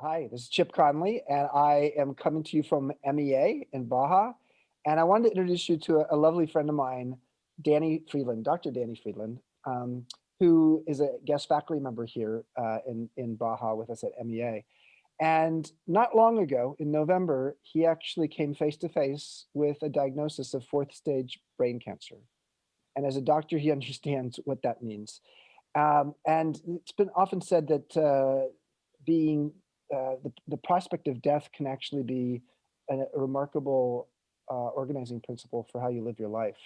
Hi, this is Chip Conley, and I am coming to you from MEA in Baja. And I wanted to introduce you to a lovely friend of mine, Danny Friedland, Dr. Danny Friedland, who is a guest faculty member here in Baja with us at MEA. And not long ago, in November, he actually came face to face with a diagnosis of fourth stage brain cancer. And as a doctor, he understands what that means. And it's been often said that the prospect of death can actually be a remarkable organizing principle for how you live your life.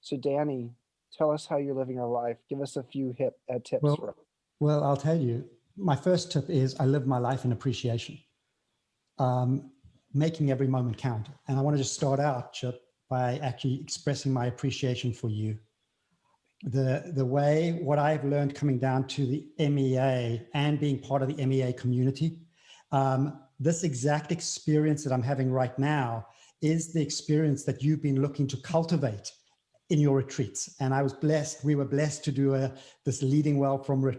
So Danny, tell us how you're living your life. Give us a few tips. Well, I'll tell you, my first tip is I live my life in appreciation, making every moment count. And I want to just start out, Chip, by actually expressing my appreciation for you. What I've learned coming down to the MEA and being part of the MEA community, this exact experience that I'm having right now is the experience that you've been looking to cultivate in your retreats. And I was blessed, we were blessed to do this leading well from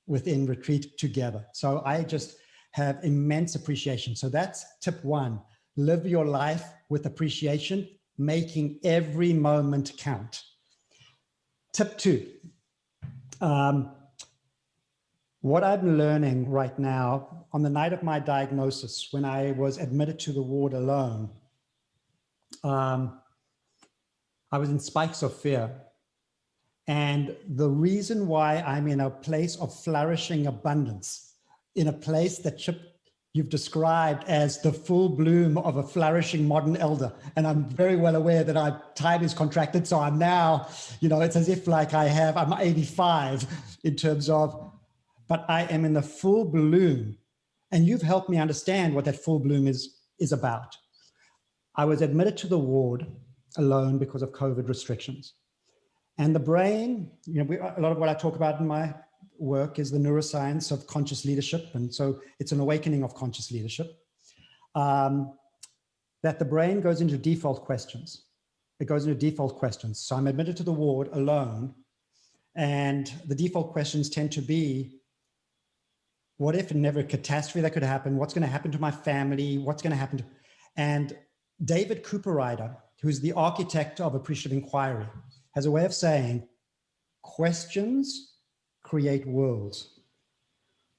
within retreat together. So I just have immense appreciation. So that's tip one, live your life with appreciation, making every moment count. Tip two, what I'm learning right now, on the night of my diagnosis, when I was admitted to the ward alone, I was in spikes of fear. And the reason why I'm in a place of flourishing abundance, in a place that Chip, you've described as the full bloom of a flourishing modern elder. And I'm very well aware that our time is contracted. So I'm now, it's as if like I'm 85 in terms of, but I am in the full bloom. And you've helped me understand what that full bloom is about. I was admitted to the ward alone because of COVID restrictions. And the brain, a lot of what I talk about in my work is the neuroscience of conscious leadership. And so it's an awakening of conscious leadership, that the brain goes into default questions. It goes into default questions. So I'm admitted to the ward alone. And the default questions tend to be, what if never a catastrophe that could happen? What's going to happen to my family? What's going to happen to, and David Cooperrider, who's the architect of appreciative inquiry, has a way of saying, questions create worlds.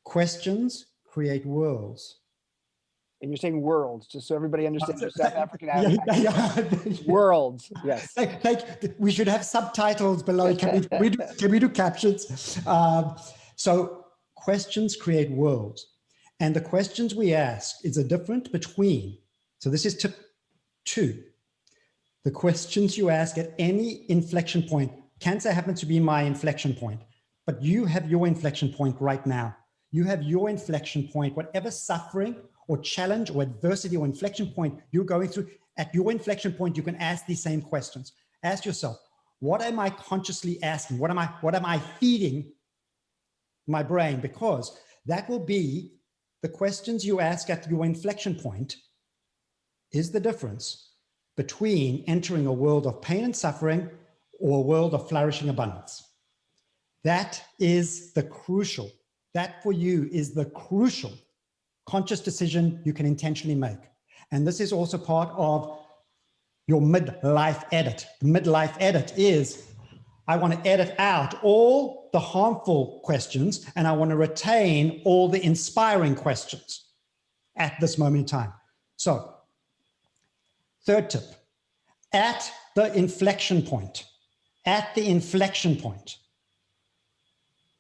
Questions create worlds. And you're saying worlds, just so everybody understands your South African accent. Worlds, yes. We should have subtitles below. Can we do captions? So questions create worlds. And the questions we ask is a difference between, so this is tip two, the questions you ask at any inflection point. Cancer happens to be my inflection point, but you have your inflection point right now. You have your inflection point, whatever suffering or challenge or adversity or inflection point you're going through, at your inflection point, you can ask these same questions. Ask yourself, what am I consciously asking? What am I feeding my brain? Because that will be the questions you ask at your inflection point is the difference between entering a world of pain and suffering or a world of flourishing abundance. That is the crucial, that for you is the crucial conscious decision you can intentionally make. And this is also part of your midlife edit. The midlife edit is, I want to edit out all the harmful questions and I want to retain all the inspiring questions at this moment in time. So, third tip, at the inflection point,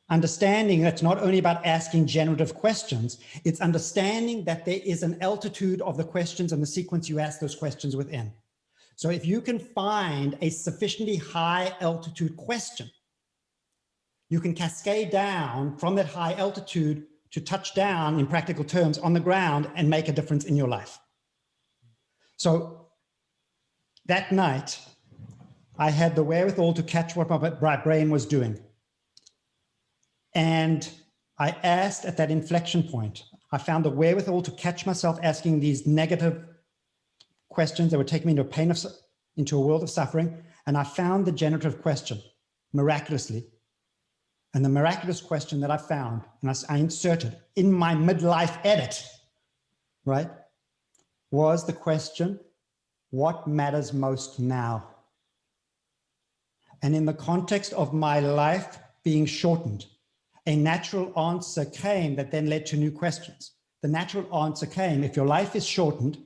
understanding that it's not only about asking generative questions, it's understanding that there is an altitude of the questions and the sequence you ask those questions within. So if you can find a sufficiently high altitude question, you can cascade down from that high altitude to touch down in practical terms on the ground and make a difference in your life. So that night, I had the wherewithal to catch what my brain was doing. And I asked at that inflection point, I found the wherewithal to catch myself asking these negative questions that would take me into a world of suffering. And I found the generative question, miraculously. And the miraculous question that I found, and I inserted in my midlife edit, right, was the question, what matters most now? And in the context of my life being shortened, a natural answer came that then led to new questions. The natural answer came, if your life is shortened,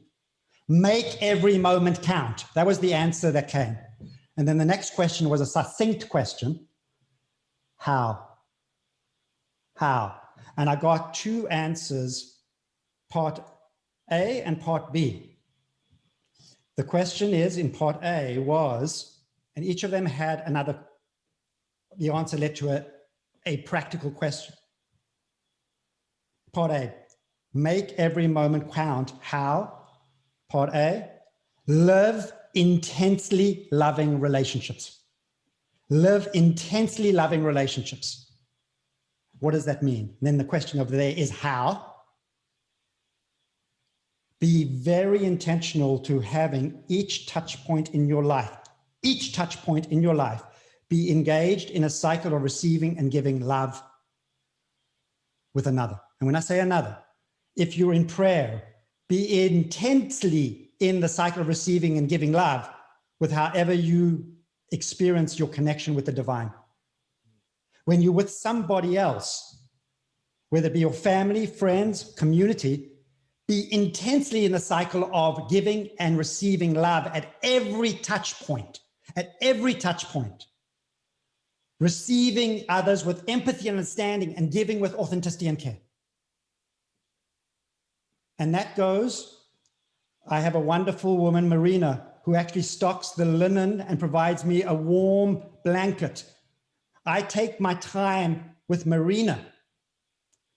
make every moment count. That was the answer that came. And then the next question was a succinct question. How? How? And I got two answers, part A and part B. The question is, in part A was, and each of them had another, the answer led to a practical question. Part A, make every moment count. How? Part A, live intensely loving relationships. Live intensely loving relationships. What does that mean? And then the question over there is how? Be very intentional to having each touch point in your life, be engaged in a cycle of receiving and giving love with another. And when I say another, if you're in prayer, be intensely in the cycle of receiving and giving love with however you experience your connection with the divine. When you're with somebody else, whether it be your family, friends, community, be intensely in the cycle of giving and receiving love at every touch point, receiving others with empathy and understanding and giving with authenticity and care. And that goes, I have a wonderful woman, Marina, who actually stocks the linen and provides me a warm blanket. I take my time with Marina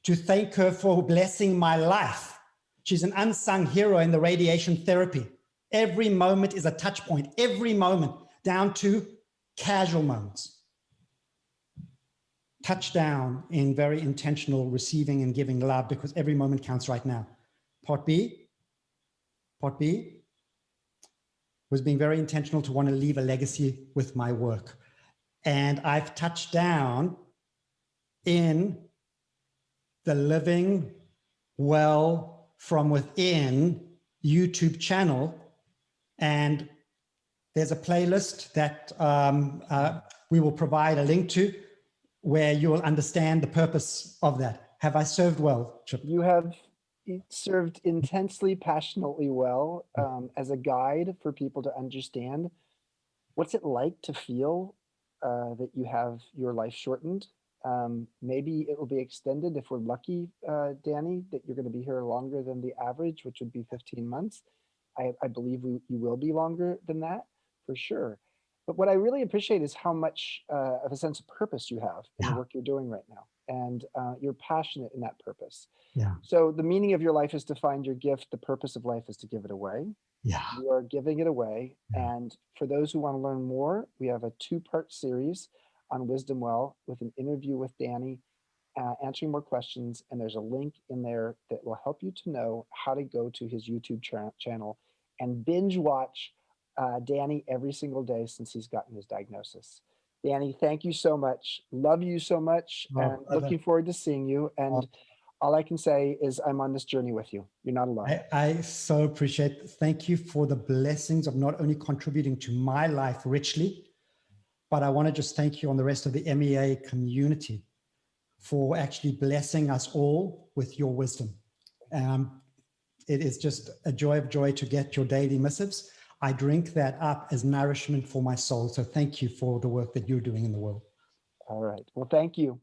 to thank her for blessing my life. She's an unsung hero in the radiation therapy. Every moment is a touch point, every moment, down to casual moments. Touchdown in very intentional receiving and giving love, because every moment counts right now. Part B was being very intentional to want to leave a legacy with my work. And I've touched down in the Living Well from Within YouTube channel. And there's a playlist that we will provide a link to where you will understand the purpose of that. Have I served well, Chip? You have served intensely, passionately well as a guide for people to understand what's it like to feel that you have your life shortened. Maybe it will be extended if we're lucky, Danny, that you're going to be here longer than the average, which would be 15 months. I believe you will be longer than that, for sure. But what I really appreciate is how much of a sense of purpose you have in the work you're doing right now. And you're passionate in that purpose. Yeah. So the meaning of your life is to find your gift. The purpose of life is to give it away. Yeah. You are giving it away. Yeah. And for those who want to learn more, we have a 2-part series on Wisdom Well with an interview with Danny, answering more questions. And there's a link in there that will help you to know how to go to his YouTube channel and binge watch Danny every single day since he's gotten his diagnosis. Danny, thank you so much. Love you so much. And looking forward to seeing you. And all I can say is I'm on this journey with you. You're not alone. I so appreciate it. Thank you for the blessings of not only contributing to my life richly, but I want to just thank you on the rest of the MEA community for actually blessing us all with your wisdom. It is just a joy of joy to get your daily missives. I drink that up as nourishment for my soul. So thank you for the work that you're doing in the world. All right. Well, thank you.